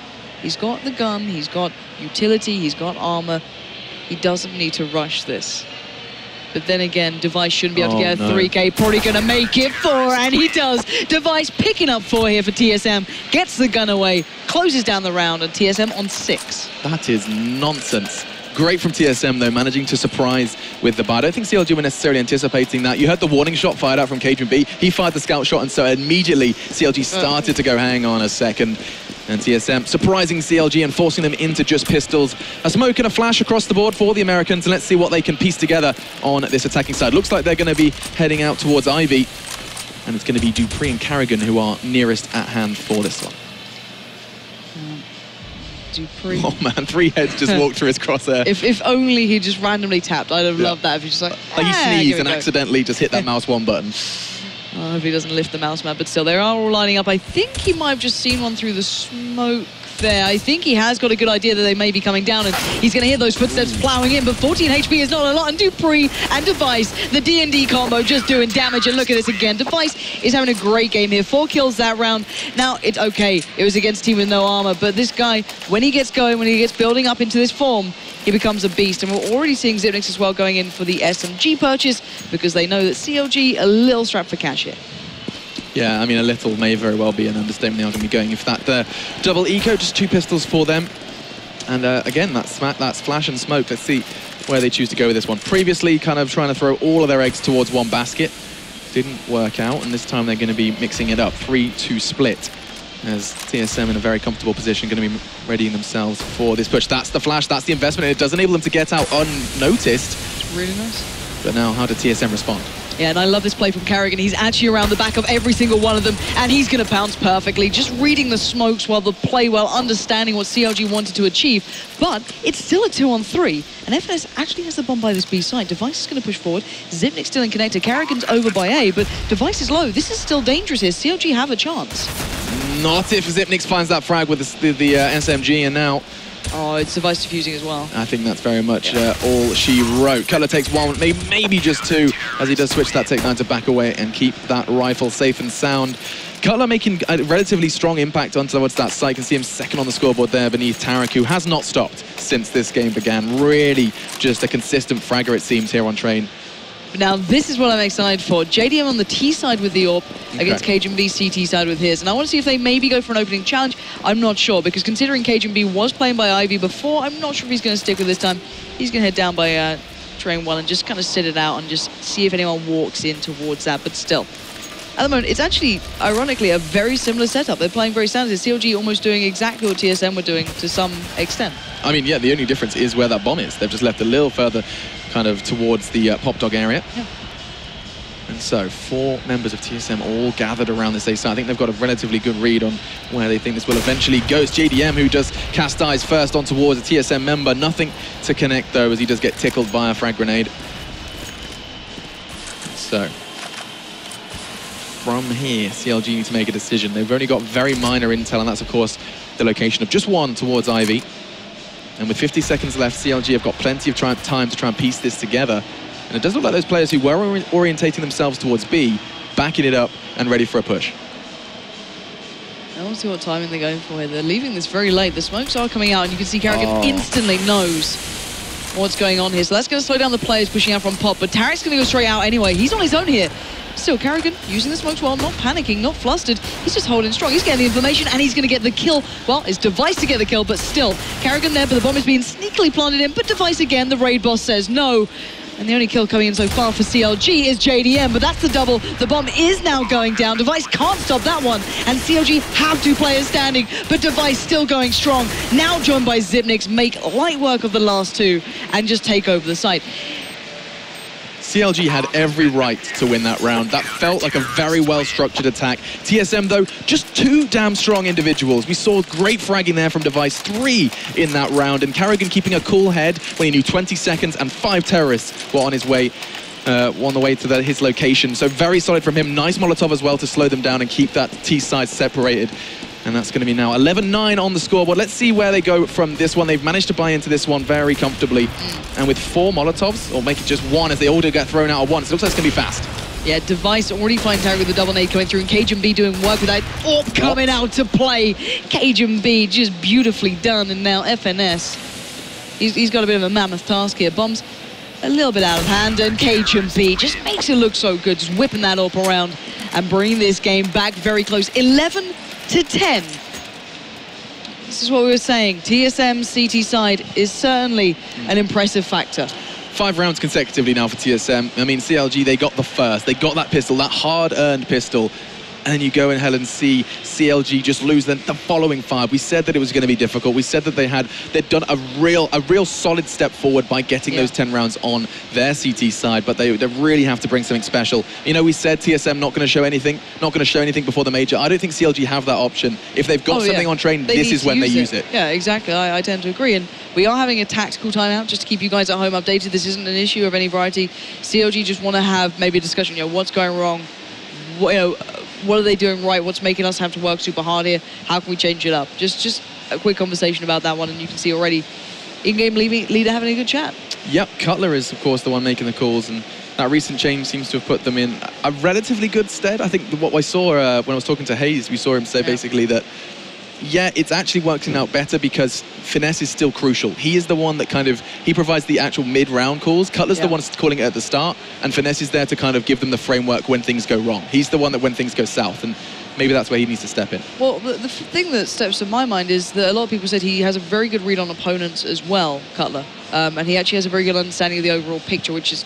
Speaker 2: He's got the gun. He's got utility. He's got armor. He doesn't need to rush this. But then again, Device shouldn't be able to get a 3K. Probably going to make it 4, and he does. Device picking up 4 here for TSM. Gets the gun away, closes down the round, and TSM on 6.
Speaker 1: That is nonsense. Great from TSM, though, managing to surprise with the buy. I don't think CLG were necessarily anticipating that. You heard the warning shot fired out from KGB. He fired the scout shot, and so immediately CLG started to go, hang on a second. And TSM surprising CLG and forcing them into just pistols. A smoke and a flash across the board for the Americans, and let's see what they can piece together on this attacking side. Looks like they're going to be heading out towards Ivy, and it's going to be Dupree and Karrigan who are nearest at hand for this one.
Speaker 2: Dupree.
Speaker 1: Oh man, 3 heads just walked through his crosshair.
Speaker 2: If only he just randomly tapped, I'd have loved that. If he just like
Speaker 1: he sneezed and accidentally just hit that mouse 1 button.
Speaker 2: I hope he doesn't lift the mouse mat, but still, they are all lining up. I think he might have just seen one through the smoke there. I think he has got a good idea that they may be coming down, and he's going to hear those footsteps plowing in, but 14 HP is not a lot, and Dupree and Device, the D&D combo, just doing damage, and look at this again. Device is having a great game here. 4 kills that round. Now, it's okay. It was against a team with no armor, but this guy, when he gets going, when he gets building up into this form, he becomes a beast, and we're already seeing Zipnix as well going in for the SMG purchase, because they know that CLG a little strapped for cash here.
Speaker 1: Yeah, I mean, a little may very well be an understatement. They are going to be going for that double eco, just 2 pistols for them. And again, that's flash and smoke. Let's see where they choose to go with this one. Previously, kind of trying to throw all of their eggs towards one basket. Didn't work out, and this time they're going to be mixing it up. 3-2 split, as TSM in a very comfortable position, going to be readying themselves for this push. That's the flash, that's the investment, and it does enable them to get out unnoticed.
Speaker 2: It's really nice.
Speaker 1: But now, how did TSM respond?
Speaker 2: Yeah, and I love this play from Karrigan. He's actually around the back of every single one of them, and he's going to pounce perfectly, just reading the smokes while the play well, understanding what CLG wanted to achieve. But it's still a 2-on-3, and FNS actually has the bomb by this B side. Device is going to push forward. Zipnix still in connector. Karrigan's over by A, but Device is low. This is still dangerous here. CLG have a chance. Not
Speaker 1: if Zipnix finds that frag with the SMG, and now...
Speaker 2: Oh, it's Device defusing as well.
Speaker 1: I think that's very much all she wrote. Cutler takes 1, maybe just 2, as he does switch that takedown to back away and keep that rifle safe and sound. Cutler making a relatively strong impact onto towards that site. You can see him second on the scoreboard there beneath Tarek, who has not stopped since this game began. Really just a consistent fragger, it seems, here on Train.
Speaker 2: But now this is what I'm excited for. JDM on the T side with the AWP against CageNB CT side with his. And I want to see if they maybe go for an opening challenge. I'm not sure, because considering CageNB was playing by Ivy before, I'm not sure if he's going to stick with this time. He's going to head down by Train 1 and just kind of sit it out and just see if anyone walks in towards that. But still, at the moment, it's actually, ironically, a very similar setup. They're playing very standard. CLG almost doing exactly what TSM were doing to some extent. I
Speaker 1: mean, yeah, the only difference is where that bomb is. They've just left a little further kind of towards the Pop Dog area. Yeah. And so 4 members of TSM all gathered around this A site. I think they've got a relatively good read on where they think this will eventually go. It's JDM who does cast eyes first on towards a TSM member. Nothing to connect though, as he does get tickled by a frag grenade. So from here, CLG need to make a decision. They've only got very minor intel, and that's of course the location of just 1 towards Ivy. And with 50 seconds left, CLG have got plenty of time to try and piece this together. And it does look like those players who were orientating themselves towards B, backing it up and ready for a push.
Speaker 2: I want to see what timing they're going for here. They're leaving this very late. The smokes are coming out, and you can see Karrigan instantly knows what's going on here. So that's going to slow down the players pushing out from Pop. But Tarek's going to go straight out anyway. He's on his own here. Still, Karrigan using the smokes well, not panicking, not flustered. He's just holding strong. He's getting the information, and he's going to get the kill. Well, it's Device to get the kill, but still, Karrigan there, but the bomb is being sneakily planted in. But Device again, the raid boss says no. And the only kill coming in so far for CLG is JDM, but that's the double. The bomb is now going down. Device can't stop that one. And CLG have 2 players standing, but Device still going strong. Now joined by Zipnix, make light work of the last 2 and just take over the site.
Speaker 1: CLG had every right to win that round. That felt like a very well-structured attack. TSM, though, just 2 damn strong individuals. We saw great fragging there from Device, 3 in that round, and Karrigan keeping a cool head when he knew 20 seconds and 5 terrorists were on the way to his location. So very solid from him. Nice Molotov as well to slow them down and keep that T side separated. And that's going to be now 11-9 on the scoreboard. Let's see where they go from this one. They've managed to buy into this one very comfortably. And with 4 Molotovs, or make it just 1 as they all do get thrown out at once, it looks like it's going to be fast. Yeah, Device already finding Tarek with the double nade coming through, and CageNB doing work with that AWP coming out to play. CageNB just beautifully done, and now FNS. He's got a bit of a mammoth task here. Bombs a little bit out of hand, and CageNB just makes it look so good, just whipping that AWP around and bringing this game back very close. 11-10. This is what we were saying. TSM CT side is certainly an impressive factor. 5 rounds consecutively now for TSM. I mean, CLG, they got the first. They got that pistol, that hard-earned pistol. And then you go ahead and see CLG just lose the following 5. We said that it was going to be difficult. We said that they'd done a real solid step forward by getting those 10 rounds on their CT side, but they really have to bring something special. You know, we said TSM not going to show anything before the major. I don't think CLG have that option. If they've got something on train, this is when they use it. Yeah, exactly. I tend to agree. And we are having a tactical timeout just to keep you guys at home updated. This isn't an issue of any variety. CLG just want to have maybe a discussion, you know, what's going wrong? What are they doing right? What's making us have to work super hard here? How can we change it up? Just a quick conversation about that one, and you can see already in-game leader having a good chat. Yep, Cutler is, of course, the one making the calls, and that recent change seems to have put them in a relatively good stead. I think what I saw when I was talking to Hayes, we saw him say basically that, yeah, it's actually working out better because finesse is still crucial. He is the one that he provides the actual mid-round calls. Cutler's the one calling it at the start, and finesse is there to kind of give them the framework when things go wrong. He's the one that when things go south, and maybe that's where he needs to step in. Well, the thing that steps to my mind is that a lot of people said he has a very good read on opponents as well, Cutler, and he actually has a very good understanding of the overall picture, which is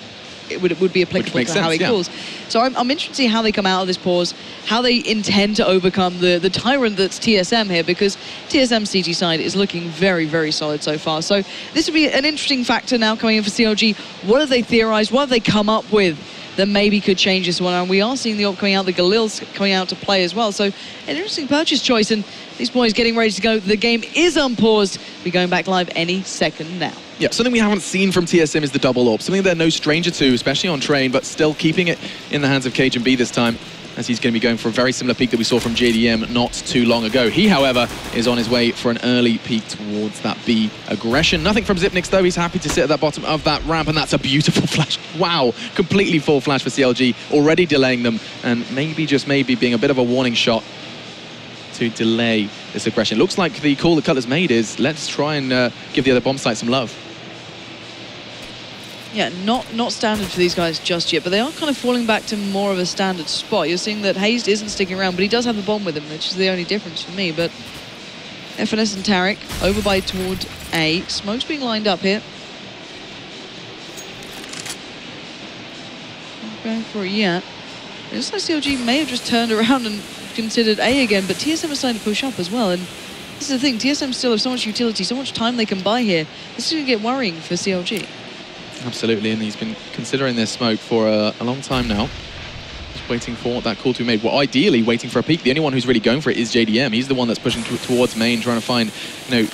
Speaker 1: it would be applicable to how he calls. So I'm interested to see how they come out of this pause, how they intend to overcome the tyrant that's TSM here, because TSM CT side is looking very, very solid so far. So this would be an interesting factor now coming in for CLG. What have they theorized? What have they come up with that maybe could change this one? And we are seeing the AWP coming out, the Galil's coming out to play as well. So an interesting purchase choice, and these boys getting ready to go. The game is unpaused. We're going back live any second now. Yeah, something we haven't seen from TSM is the double AWP, something they're no stranger to, especially on train, but still keeping it in the hands of CageNB this time, as he's going to be going for a very similar peak that we saw from JDM not too long ago. He, however, is on his way for an early peak towards that B aggression. Nothing from Zipnix, though. He's happy to sit at the bottom of that ramp, and that's a beautiful flash. Wow, completely full flash for CLG, already delaying them, and maybe, just maybe, being a bit of a warning shot to delay this aggression. Looks like the call that Cutler's made is, let's try and give the other bomb site some love.
Speaker 2: Yeah, not standard for these guys just yet, but they are kind of falling back to more of a standard spot. You're seeing that Hayes isn't sticking around, but he does have the bomb with him, which is the only difference for me. But FNS and Tarek over by toward A. Smoke's being lined up here. Not going for it yet. It looks like CLG may have just turned around and considered A again, but TSM is starting to push up as well. And this is the thing, TSM still have so much utility, so much time they can buy here. This is going to get worrying for CLG.
Speaker 1: Absolutely, and he's been considering this smoke for a long time now. Just waiting for that call to be made. Well, ideally, waiting for a peek. The only one who's really going for it is JDM. He's the one that's pushing towards main, trying to find,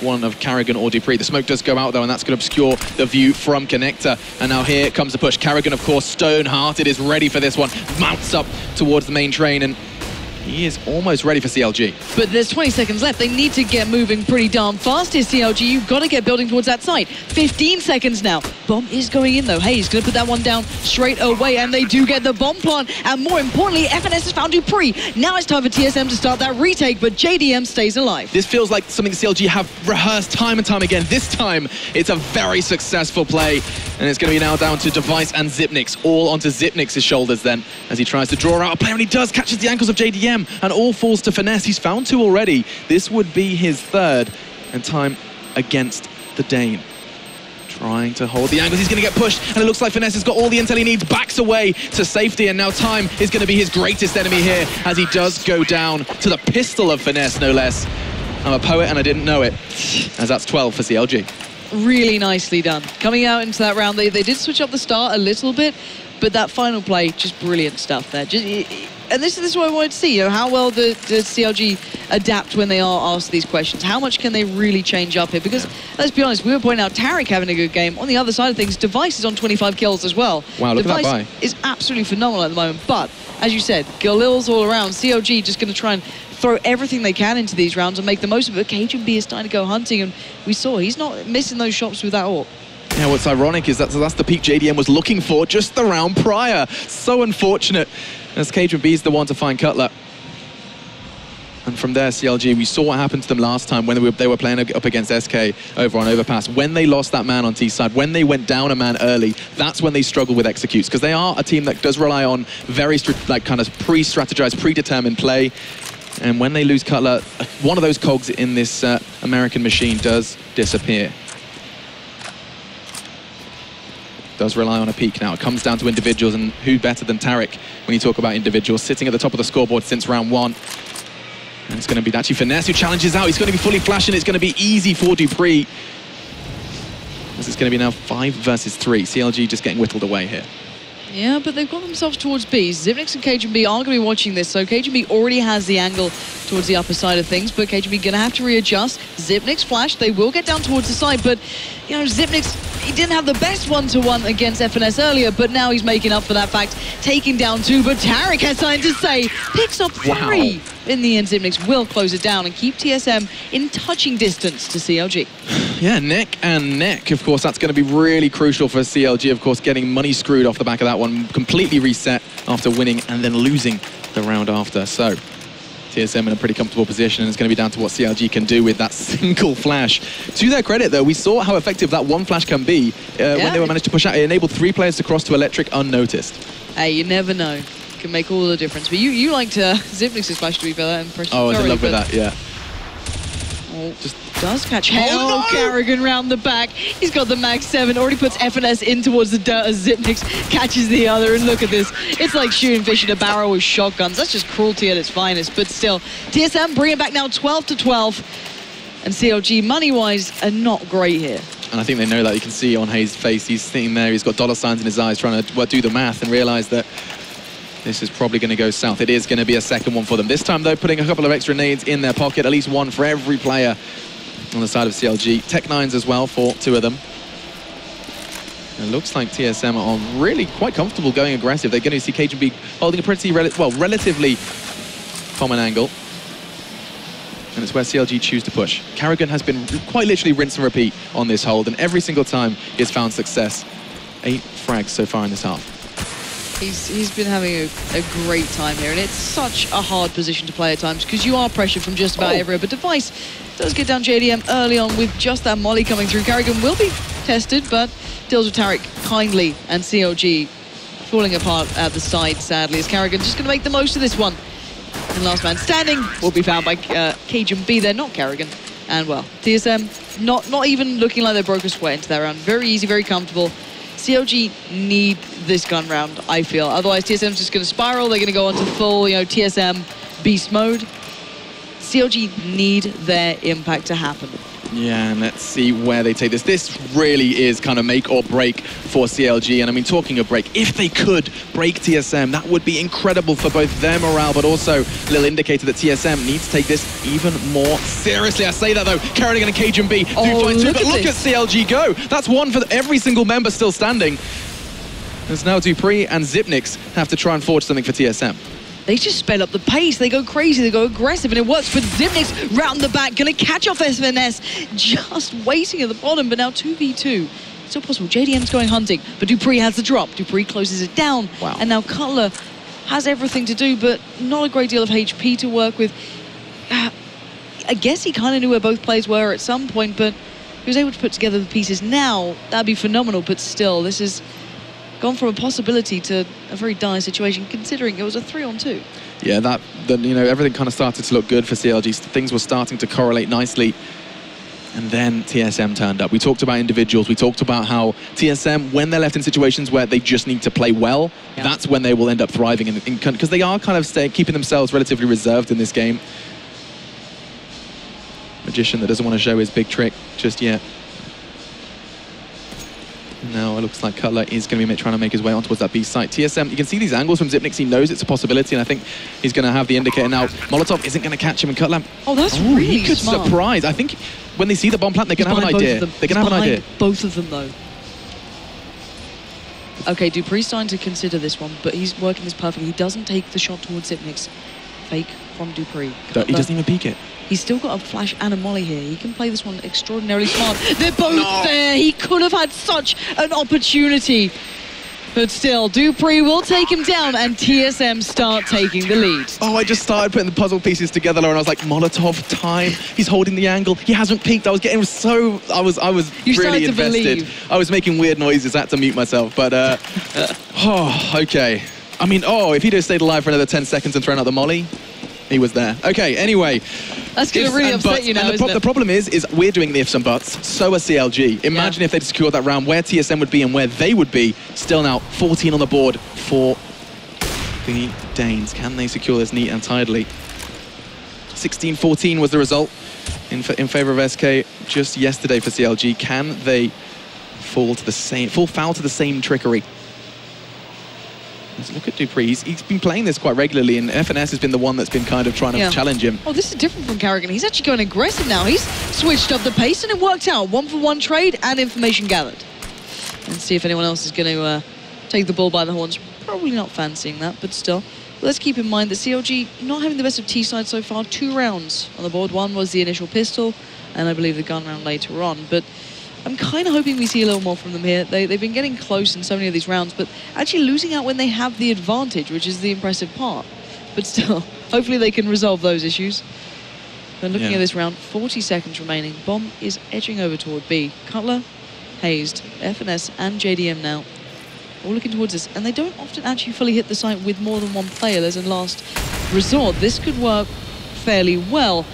Speaker 1: one of Carrigan or Dupree. The smoke does go out, though, and that's going to obscure the view from Connector. And now here comes the push. Carrigan, of course, stone-hearted, is ready for this one. Mounts up towards the main train, and he is almost ready for CLG.
Speaker 2: But there's 20 seconds left. They need to get moving pretty darn fast here, CLG. You've got to get building towards that side. 15 seconds now. Bomb is going in, though. Hayes going to put that one down straight away, and they do get the bomb plant. And more importantly, FNS has found Dupree. Now it's time for TSM to start that retake, but JDM stays alive.
Speaker 1: This feels like something the CLG have rehearsed time and time again. This time, it's a very successful play, and it's going to be now down to Device and Zipnix, all onto Zipnix's shoulders then, as he tries to draw out a player, and he does, catches the ankles of JDM. And all falls to Finesse. He's found 2 already. This would be his 3rd, and time against the Dane. Trying to hold the angles. He's going to get pushed, and it looks like Finesse has got all the intel he needs, backs away to safety, and now time is going to be his greatest enemy here, as he does go down to the pistol of Finesse, no less. I'm a poet, and I didn't know it, as that's 12 for CLG.
Speaker 2: Really nicely done. Coming out into that round, they did switch up the start a little bit, but that final play, just brilliant stuff there. And this is what I wanted to see, how well the CLG adapt when they are asked these questions. How much can they really change up here? Because, let's be honest, we were pointing out Tarek having a good game. On the other side of things, Device is on 25 kills as well.
Speaker 1: Wow, look
Speaker 2: Device
Speaker 1: at that buy.
Speaker 2: is absolutely phenomenal at the moment. But, as you said, Galil's all around. CLG just going to try and throw everything they can into these rounds and make the most of it. KGB is starting to go hunting, and we saw he's not missing those shots with that AWP.
Speaker 1: Yeah, what's ironic is that's the peak JDM was looking for just the round prior. So unfortunate, as Cajun B is the one to find Cutler. And from there, CLG, we saw what happened to them last time when they were playing up against SK over on Overpass. When they lost that man on T-side, when they went down a man early, that's when they struggle with executes, because they are a team that does rely on very kind of pre-strategized, predetermined play. And when they lose Cutler, one of those cogs in this American machine does disappear. Does rely on a peak now. It comes down to individuals, and who better than Tarek when you talk about individuals, sitting at the top of the scoreboard since round 1. And it's going to be actually Finesse who challenges out. He's going to be fully flashing. It's going to be easy for Dupree. This is going to be now 5 versus 3. CLG just getting whittled away here.
Speaker 2: Yeah, but they've got themselves towards B. Zipnix and KGB are going to be watching this, so KGB already has the angle towards the upper side of things, but KGB going to have to readjust. Zipnix flash, they will get down towards the side, but, Zipnix, he didn't have the best one-to-one against FNS earlier, but now he's making up for that fact, taking down 2, but Tarek has something to say, picks up 3. Wow. In the end, Zipnix will close it down and keep TSM in touching distance to CLG.
Speaker 1: Yeah, neck and neck. Of course, that's going to be really crucial for CLG. Of course, getting money screwed off the back of that one. Completely reset after winning and then losing the round after. So, TSM in a pretty comfortable position, and it's going to be down to what CLG can do with that single flash. To their credit, though, we saw how effective that one flash can be when they were managed to push out. It enabled 3 players to cross to electric unnoticed.
Speaker 2: Hey, you never know. Can make all the difference. But you liked Zipnix's flash, to be fair. That impression.
Speaker 1: Oh, I was in love with that, yeah.
Speaker 2: Oh, just does catch no! Carrigan round the back. He's got the Mag 7, already puts FNS in towards the dirt as Zipnix catches the other. And look at this. It's like shooting fish in a barrel with shotguns. That's just cruelty at its finest. But still, TSM bring it back now 12-12. And CLG, money-wise, are not great here.
Speaker 1: And I think they know that. You can see on Hayes' face, he's sitting there, he's got dollar signs in his eyes, trying to do the math and realize that this is probably going to go south. It is going to be a second one for them. This time, though, putting a couple of extra nades in their pocket, at least one for every player on the side of CLG. Tech 9s as well for 2 of them. It looks like TSM are really quite comfortable going aggressive. They're going to see KGB holding a pretty, relatively common angle. And it's where CLG choose to push. Carrigan has been quite literally rinse and repeat on this hold, and every single time he has found success. 8 frags so far in this half.
Speaker 2: He's been having a great time here, and it's such a hard position to play at times because you are pressured from just about everywhere. But Device does get down JDM early on with just that molly coming through. Carrigan will be tested, but deals with Tariq kindly, and CLG falling apart at the side, sadly, as Carrigan just going to make the most of this one. And last man standing will be found by Cajun B there, not Carrigan. And, well, TSM not even looking like they broke a sweat into that round. Very easy, very comfortable. CLG need this gun round, I feel. Otherwise, TSM's just going to spiral. They're going to go onto full, TSM beast mode. CLG need their impact to happen.
Speaker 1: Yeah, and let's see where they take this. This really is kind of make or break for CLG. And I mean, talking of break, if they could break TSM, that would be incredible for both their morale, but also a little indicator that TSM needs to take this even more seriously. I say that though, Carrigan and Cajun B do fight too, but look at CLG go. That's one for every single member still standing. There's now Dupree and Zipnix have to try and forge something for TSM.
Speaker 2: They just sped up the pace. They go crazy, they go aggressive, and it works for Zipnix round the back. Gonna catch off FNS, just waiting at the bottom, but now 2v2. Still possible. JDM's going hunting, but Dupree has the drop. Dupree closes it down.
Speaker 1: Wow.
Speaker 2: And now Cutler has everything to do, but not a great deal of HP to work with. I guess he kind of knew where both players were at some point, but he was able to put together the pieces now. That'd be phenomenal, but still, this is gone from a possibility to a very dire situation, considering it was a 3-on-2.
Speaker 1: Yeah, everything kind of started to look good for CLG. Things were starting to correlate nicely. And then TSM turned up. We talked about individuals. We talked about how TSM, when they're left in situations where they just need to play well, that's when they will end up thriving. Because they are kind of keeping themselves relatively reserved in this game. Magician that doesn't want to show his big trick just yet. Now it looks like Cutler is going to be trying to make his way on towards that B site. TSM, you can see these angles from Zipnix. He knows it's a possibility, and I think he's going to have the indicator now. Molotov isn't going to catch him, and Cutler...
Speaker 2: Oh, that's really
Speaker 1: he could
Speaker 2: smart.
Speaker 1: surprise. I think when they see the bomb plant, they're going to have an idea. They're going to have an idea.
Speaker 2: Both of them, though. Okay, Dupree's starting to consider this one, but he's working this perfectly. He doesn't take the shot towards Zipnix. Fake from Dupree.
Speaker 1: He doesn't even peek it.
Speaker 2: He's still got a flash and a molly here. He can play this one extraordinarily smart. They're both there. He could have had such an opportunity. But still, Dupree will take him down, and TSM start taking the lead.
Speaker 1: Oh, I just started putting the puzzle pieces together, and I was like, Molotov time. He's holding the angle. He hasn't peeked. I was getting so... I was really invested. I was making weird noises. I had to mute myself. But, oh, okay. I mean, if he'd have stayed alive for another 10 seconds and thrown out the molly, he was there. Okay, anyway.
Speaker 2: That's going to really upset you now, isn't it?
Speaker 1: The problem is we're doing the ifs and buts, so are CLG. Imagine if they'd secured that round, where TSM would be and where they would be. Still now, 14 on the board for the Danes. Can they secure this neat and tidily? 16-14 was the result in favor of SK just yesterday for CLG. Can they fall foul to the same trickery? Let's look at Dupree. He's been playing this quite regularly, and FNS has been the one that's been kind of trying to challenge him. Oh,
Speaker 2: this is different from Carrigan. He's actually going aggressive now. He's switched up the pace, and it worked out. 1-for-1 trade and information gathered. And see if anyone else is going to take the bull by the horns. Probably not fancying that, but still. Let's keep in mind that CLG not having the best of T-side so far. 2 rounds on the board. One was the initial pistol, and I believe the gun round later on. But I'm kind of hoping we see a little more from them here. They've been getting close in so many of these rounds, but actually losing out when they have the advantage, which is the impressive part. But still, hopefully they can resolve those issues. But looking at this round, 40 seconds remaining. Bomb is edging over toward B. Cutler, Hazed, FNS, and JDM now. All looking towards this, and they don't often actually fully hit the site with more than one player. There's a last resort. This could work fairly well.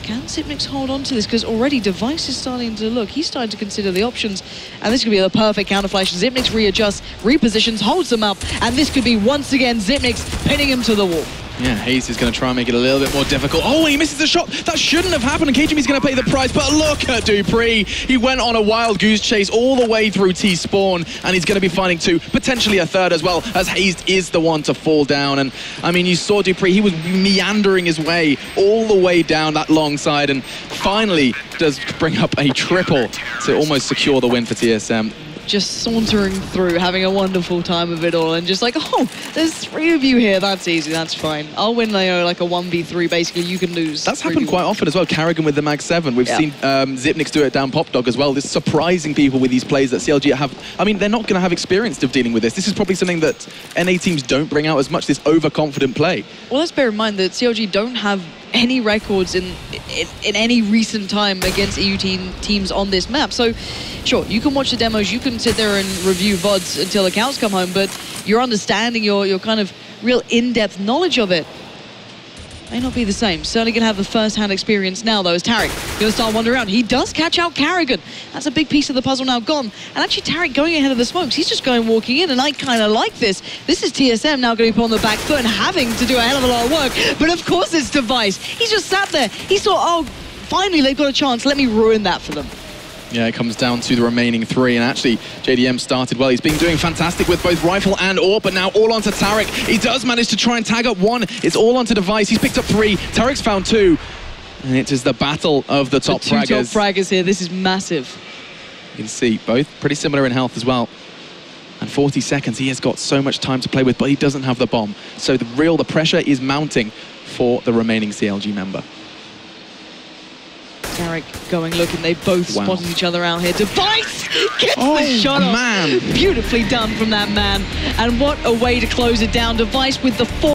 Speaker 2: Can Zipnix hold on to this? Because already Device is starting to look. He's starting to consider the options. And this could be the perfect counter flash. Zipnix readjusts, repositions, holds them up. And this could be, once again, Zipnix pinning him to the wall.
Speaker 1: Yeah, Hayes is going to try and make it a little bit more difficult. Oh, and he misses the shot. That shouldn't have happened. And KGB's going to pay the price. But look at Dupree. He went on a wild goose chase all the way through T-spawn. And he's going to be finding 2, potentially a 3rd as well, as Hayes is the one to fall down. And, I mean, you saw Dupree. He was meandering his way all the way down that long side. And finally does bring up a triple to almost secure the win for TSM.
Speaker 2: Just sauntering through, having a wonderful time of it all, and just like, oh, there's 3 of you here. That's easy, that's fine. I'll win like a 1v3, basically. You can lose.
Speaker 1: That's happened quite often as well. Carrigan with the Mag 7. We've seen Zipnix do it down Pop Dog as well. This surprising people with these plays that CLG have. I mean, they're not going to have experience of dealing with this. This is probably something that NA teams don't bring out as much, this overconfident play.
Speaker 2: Well, let's bear in mind that CLG don't have any records in any recent time against EU teams on this map. So, sure, you can watch the demos, you can sit there and review VODs until the cows come home, but your understanding, your kind of real in-depth knowledge of it may not be the same. Certainly going to have the first-hand experience now, though, as Tariq going to start wandering around. He does catch out Carrigan. That's a big piece of the puzzle now gone. And actually, Tariq going ahead of the smokes. He's just going walking in, and I kind of like this. This is TSM now going to be put on the back foot and having to do a hell of a lot of work. But of course it's Device. He's just sat there. He thought, oh, finally they've got a chance. Let me ruin that for them.
Speaker 1: Yeah, it comes down to the remaining 3, and actually JDM started well. He's been doing fantastic with both Rifle and AWP, but now all onto Tariq. He does manage to try and tag up 1. It's all onto Device. He's picked up 3. Tariq's found 2. And it is the battle of the top fraggers.
Speaker 2: 2 top fraggers here. This is massive.
Speaker 1: You can see both pretty similar in health as well. And 40 seconds, he has got so much time to play with, but he doesn't have the bomb. So the pressure is mounting for the remaining CLG member.
Speaker 2: Tariq going looking, they both spotted each other out here. Device gets the shot off.
Speaker 1: Man.
Speaker 2: Beautifully done from that man. And what a way to close it down. Device with the 4.